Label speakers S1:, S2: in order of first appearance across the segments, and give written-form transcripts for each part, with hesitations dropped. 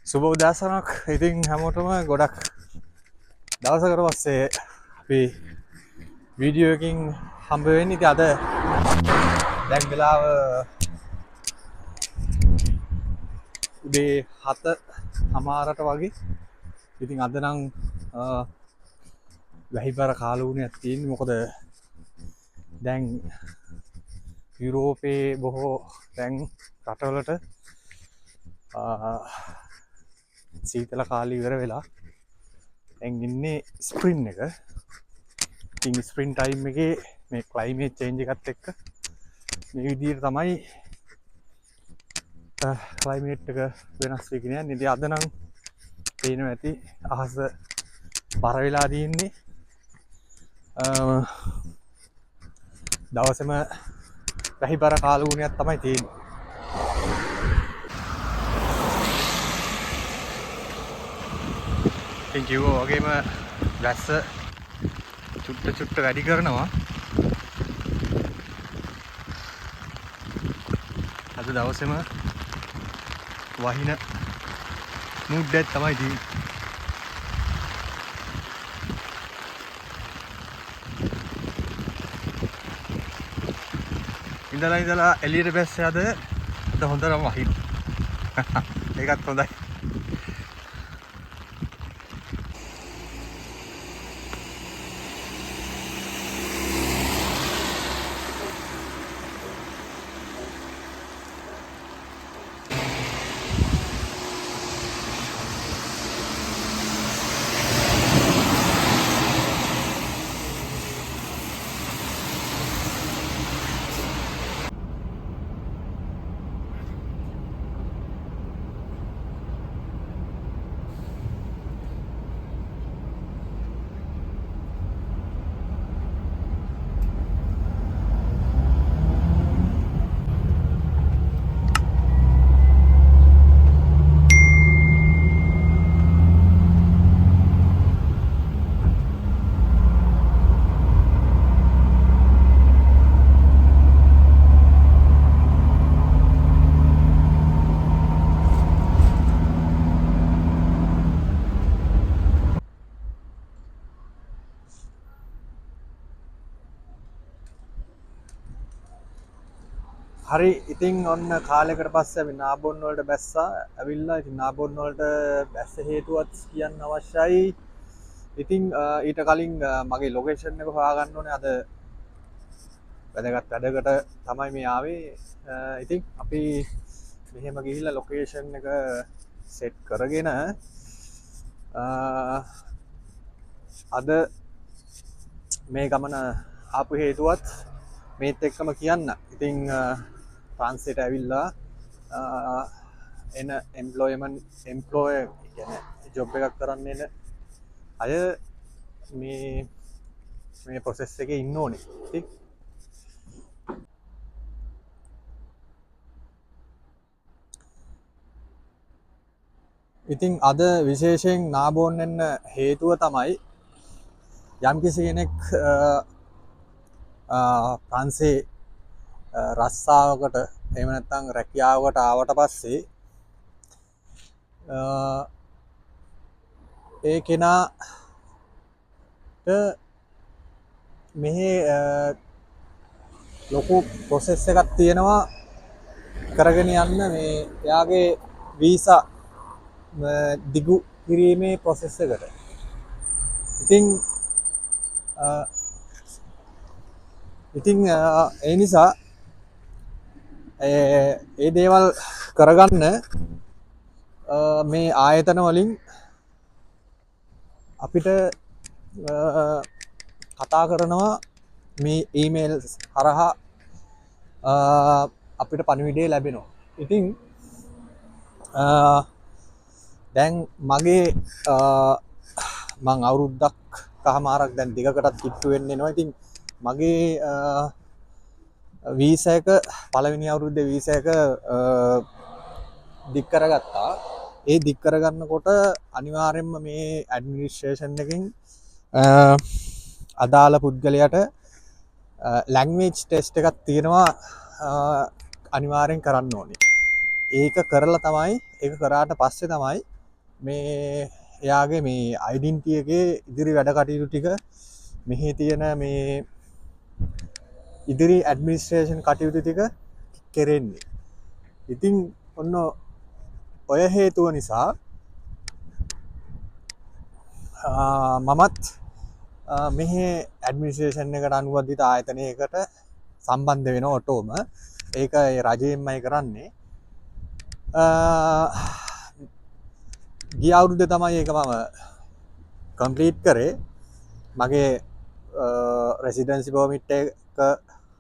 S1: සුබ උදෑසනක්. ඉතින් හැමෝටම ගොඩක් දවසකට පස්සේ අපි වීඩියෝ එකකින් හම්බ වෙන්නේ. ඉතින් අද දැන් වෙලාව උදේ 7:00 වගේ. ඉතින් අද නම් වැහිබර කාලුණයක් තියෙන්නේ. මොකද දැන් යුරෝපයේ බොහෝ දැන් රටවලට සීතල කාලේ ඉවර වෙලා දැන් ඉන්නේ ස්ප්‍රින් එක. ඉතින් ස්ප්‍රින් ටයිම් එකේ මේ ක්ලයිමේට් චේන්ජ් එකත් එක්ක මේ විදිහට තමයි ක්ලයිමේට් එක වෙනස් වෙගෙන යන්නේ. ඉතින් අද නම් පේනවා ඇති අහස බර වෙලා තියෙන්නේ. දවසේම වැහිබර කාලුණයක් තමයි තියෙන්නේ. ඉතින් කිව්වා වගේම වැස්ස චුට්ට වැඩි කරනවා. අද දවසේම වහින මූඩ් එක තමයි තියෙන්නේ. ඉඳලා එළියට බැස්සේ අද හොඳටම වහින. ඒකත් හොඳයි. හරි, ඉතින් ඔන්න කාලයකට පස්සේ අපි නාබොන් වලට බැස්සා. ඇවිල්ලා ඉතින් නාබොන් වලට බැස්ස හේතුවත් කියන්න අවශ්‍යයි. ඉතින් ඊට කලින් මගේ ලොකේෂන් එක හොයාගන්න ඕනේ. අද වැදගත් වැඩකට තමයි මේ ආවේ. ඉතින් අපි මෙහෙම ගිහිල්ලා ලොකේෂන් එක සෙට් කරගෙන අද මේ ගමන ආපු හේතුවත් මේත් එක්කම කියන්න. ඉතින් ෆ්‍රාන්සයට ඇවිල්ලා එන එම්ප්ලොය කියන්නේ ජොබ් එකක් කරන්න එන අය මේ ප්‍රොසෙස් එකේ ඉන්න ඕනේ. ඉතින් අද විශේෂයෙන් නාබෝන් එන්න හේතුව තමයි යම්කිසි කෙනෙක් ප්‍රංශේ රස්සාවකට එහෙම නැත්නම් රැකියාවකට ආවට පස්සේ ඒ කෙනාට මෙහි ලොකු ප්‍රොසෙස් එකක් තියෙනවා කරගෙන යන්න. මේ එයාගේ වීසා දිගු කිරීමේ ප්‍රොසෙස් එකට. ඉතින් ඒ නිසා ඒ දේවල් කරගන්න මේ ආයතන වලින් අපිට කතා කරනවා. මේ ඊමේල් හරහා අපිට පණිවිඩය ලැබෙනවා. ඉතින් දැන් මගේ මං අවුරුද්දක් කහමාරක් දැන් දිගකටත් කිට්ටු වෙන්න එනවා. ඉතින් මගේ වීසා එක පළවෙනි අවුරුද්දේ වීසා එක දික් කරගත්තා. ඒ දික් කරගන්නකොට අනිවාර්යයෙන්ම මේ ඇඩ්මිනිස්ට්‍රේෂන් එකෙන් අදාළ පුද්ගලයාට ලැන්ග්වේජ් ටෙස්ට් එකක් තියෙනවා අනිවාර්යෙන් කරන්න ඕනේ. ඒක කරලා තමයි ඒක කරාට පස්සේ තමයි මේ එයාගේ මේ අයිඩෙන්ටිටි එකේ ඉදිරි වැඩ කටයුතු ටික මෙහි තියෙන මේ ඉදිරි ඇඩ්මිනිස්ට්‍රේෂන් කටයුතු ටික කෙරෙන්නේ. ඉතින් ඔන්න ඔය හේතුව නිසා මමත් මෙහි ඇඩ්මිනිස්ට්‍රේෂන් එකට අනුබද්ධිත ආයතනයකට සම්බන්ධ වෙන ඔටෝම ඒක රජයෙන්මයි කරන්නේ. ගිය අවුරුද්දේ තමයි ඒක මම කම්ප්ලීට් කරේ. මගේ රෙසිඩන්සි පර්මිට් එක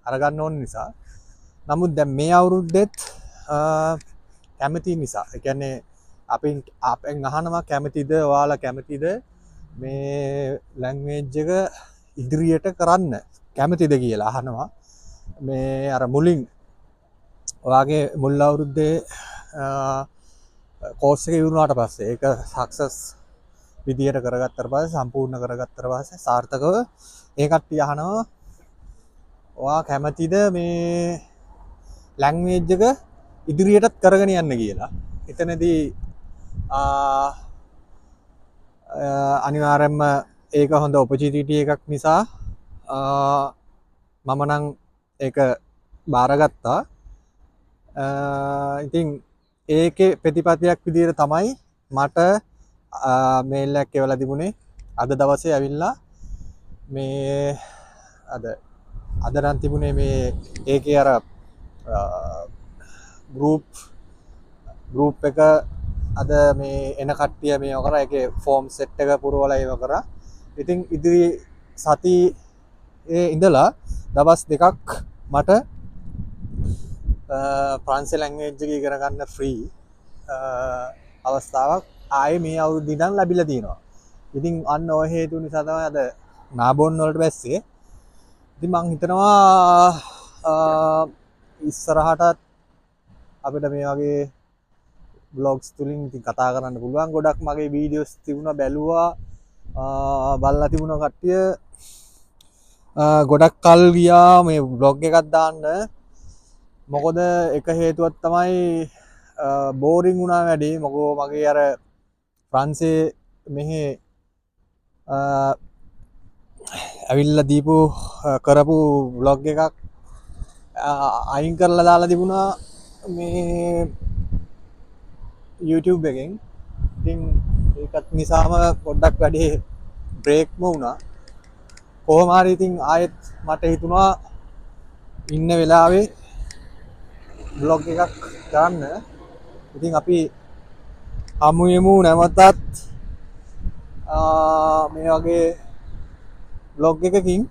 S1: අරගන්න ඕන නිසා. නමුත් දැන් මේ අවුරුද්දෙත් කැමති නිසා, ඒ කියන්නේ අපෙන් අහනවා කැමතිද, ඔයාලා කැමතිද මේ ලැන්ග්වේජ් එක ඉදිරියට කරන්න කැමතිද කියලා අහනවා. මේ අර මුලින් ඔයාගේ මුල් අවුරුද්දේ කෝස් එක ඉවරුනාට පස්සේ ඒක සක්සස් විදියට කරගත්තට පස්සේ සම්පූර්ණ කරගත්තට පස්සේ සාර්ථකව ඒ කට්ටිය අහනවා ඔයා කැමතිද මේ ලැන්ග්වේජ් එක ඉදිරියටත් කරගෙන යන්න කියලා. එතනදී අනිවාර්යයෙන්ම ඒක හොඳ ඔපචුනිටි එකක් නිසා මම නම් ඒක බාරගත්තා. ඉතින් ඒකේ ප්‍රතිපත්තියක් විදිහට තමයි මට මේල් එකක් එවලා තිබුණේ. අද දවසේ ඇවිල්ලා මේ අද නම් තිබුණේ මේ ඒකේ අර ගෲප් එක අද මේ එන කට්ටිය මේව කරා. ඒකේ ෆෝම් සෙට් එක පුරවලා ඒව කරා. ඉතින් ඉදිරි සතියේ ඉඳලා දවස් දෙකක් මට ප්‍රංශ ලැන්ග්වේජ් එක ඉගෙන ගන්න ෆ්‍රී අවස්ථාවක් ආයේ මේ අවුරුද්ද ඉඳන් ලැබිලා තියෙනවා. ඉතින් අන්න ඔය හේතු නිසා තමයි අද නාබොන් වලට බැස්සේ. ඉතින් මං හිතනවා ඉස්සරහටත් අපිට මේ වගේ බ්ලොග්ස් තුලින් ඉතින් කතා කරන්න පුළුවන්. ගොඩක් මගේ වීඩියෝස් තිබුණා, බැලුවා, බලලා තිබුණා කට්ටිය. ගොඩක් කල් ගියා මේ බ්ලොග් එකක් දාන්න. මොකද එක හේතුවක් තමයි බෝරින් වුණා වැඩි. මොකෝ මගේ අර ප්‍රංශේ මෙහි ඇවිල්ලා දීපු කරපු බ්ලොග් එකක් අයින් කරලා දාලා තිබුණා මේ YouTube එකෙන්. ඉතින් ඒකත් නිසාම පොඩ්ඩක් වැඩි බ්‍රේක්ම වුණා. කොහොම හරි ඉතින් ආයෙත් මට හිතුණා ඉන්න වෙලාවේ බ්ලොග් එකක් ගන්න. ඉතින් අපි හමු යමු නැවතත් මේ වගේ බ්ලොග් එකකින්.